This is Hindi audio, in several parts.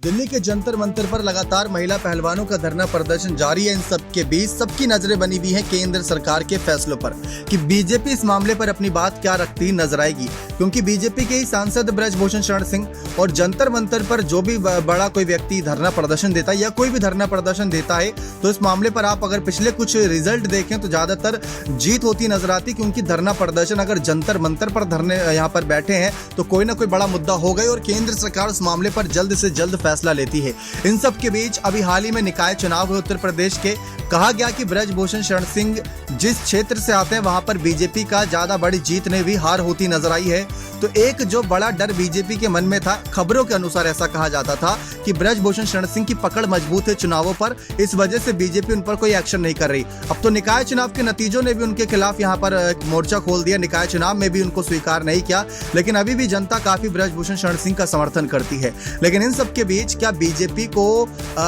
दिल्ली के जंतर मंतर पर लगातार महिला पहलवानों का धरना प्रदर्शन जारी है। इन सबके बीच सबकी नजरें बनी हुई हैं केंद्र सरकार के फैसलों पर कि बीजेपी इस मामले पर अपनी बात क्या रखती नजर आएगी, क्योंकि बीजेपी के ही सांसद ब्रजभूषण शरण सिंह और जंतर मंतर पर जो भी बड़ा कोई व्यक्ति धरना प्रदर्शन देता है या कोई भी धरना प्रदर्शन देता है तो इस मामले पर आप अगर पिछले कुछ रिजल्ट देखें तो ज्यादातर जीत होती नजर आती, क्योंकि धरना प्रदर्शन अगर जंतर मंतर पर धरने यहाँ पर बैठे हैं तो कोई ना कोई बड़ा मुद्दा होगा और केंद्र सरकार उस मामले पर जल्द से जल्द फैसला लेती है। इन सब के बीच अभी हाल ही में निकाय चुनाव हुए उत्तर प्रदेश के, कहा गया कि ब्रजभूषण शरण सिंह जिस क्षेत्र से आते हैं वहां पर बीजेपी का ज्यादा बड़ी जीत ने भी हार होती नजर आई है। तो एक जो बड़ा डर बीजेपी के मन में था, खबरों के अनुसार ऐसा कहा जाता था कि ब्रजभूषण शरण सिंह की पकड़ मजबूत है चुनावों पर, इस वजह से बीजेपी उन पर कोई एक्शन नहीं कर रही। अब तो निकाय चुनाव के नतीजों ने भी उनके खिलाफ यहाँ पर मोर्चा खोल दिया, निकाय चुनाव में भी उनको स्वीकार नहीं किया, लेकिन अभी भी जनता काफी ब्रजभूषण शरण सिंह का समर्थन करती है। लेकिन इन सब के बीच क्या बीजेपी को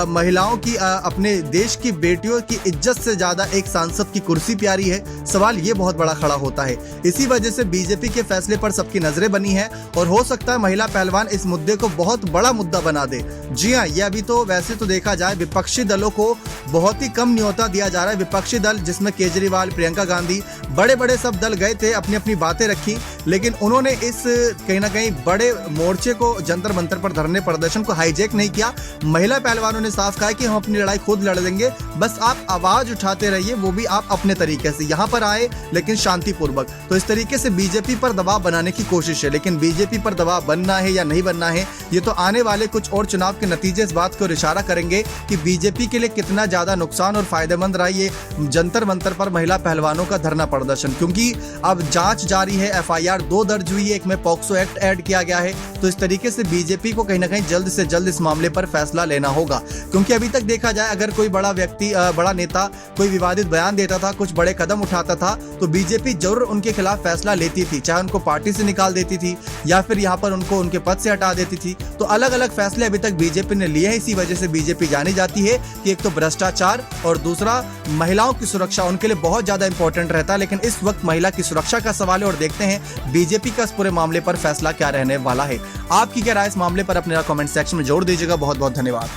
महिलाओं की अपने देश की बेटियों की इज्जत से ज्यादा एक सांसद की कुर्सी प्यारी है? सवाल ये बहुत बड़ा खड़ा होता है। इसी वजह से बीजेपी के फैसले पर सबकी नजरें बनी है और हो सकता है महिला पहलवान इस मुद्दे को बहुत बड़ा मुद्दा बना दे। जी हाँ, ये अभी तो वैसे तो देखा जाए विपक्षी दलों को बहुत ही कम न्योता दिया जा रहा है। विपक्षी दल जिसमें केजरीवाल, प्रियंका गांधी, बड़े बड़े सब दल गए थे, अपनी अपनी बातें रखी, लेकिन उन्होंने इस कहीं ना कहीं बड़े मोर्चे को, जंतर मंतर पर धरने प्रदर्शन को हाईजैक नहीं किया। महिला पहलवानों ने साफ कहा कि हम अपनी लड़ाई खुद लड़ लेंगे, बस आप आवाज उठाते रहिए, वो भी आप अपने तरीके से यहाँ पर आए लेकिन शांतिपूर्वक। तो इस तरीके से बीजेपी पर दबाव बनाने की कोशिश है, लेकिन बीजेपी पर दबाव बनना है या नहीं बनना है ये तो आने वाले कुछ और चुनाव के नतीजे इस बात को इशारा करेंगे कि बीजेपी के लिए कितना ज्यादा नुकसान और फायदेमंद रहा ये जंतर मंतर पर महिला पहलवानों का धरना प्रदर्शन। क्योंकि अब जांच जारी है, एफआईआर 2 दर्ज हुई है, एक में पॉक्सो एक्ट ऐड किया गया है। तो इस तरीके से बीजेपी को कहीं ना कहीं जल्द से जल्द इस मामले पर फैसला लेना होगा, क्योंकि अभी तक देखा जाए अगर कोई बड़ा व्यक्ति, बड़ा नेता कोई विवादित बयान देता था, कुछ बड़े कदम उठाता था तो बीजेपी जरूर उनके खिलाफ फैसला लेती थी, चाहे उनको पार्टी से निकाल देती थी या फिर यहाँ पर उनको उनके पद से हटा देती थी। तो अलग अलग फैसले अभी तक बीजेपी ने लिए हैं। इसी वजह से बीजेपी जानी जाती है कि एक तो भ्रष्टाचार और दूसरा महिलाओं की सुरक्षा उनके लिए बहुत ज्यादा इंपॉर्टेंट रहता है। लेकिन इस वक्त महिला की सुरक्षा का सवाल है और देखते हैं बीजेपी का इस पूरे मामले पर फैसला क्या रहने वाला है। आपकी क्या राय इस मामले पर अपने कमेंट सेक्शन में जोड़ दीजिएगा। बहुत बहुत धन्यवाद।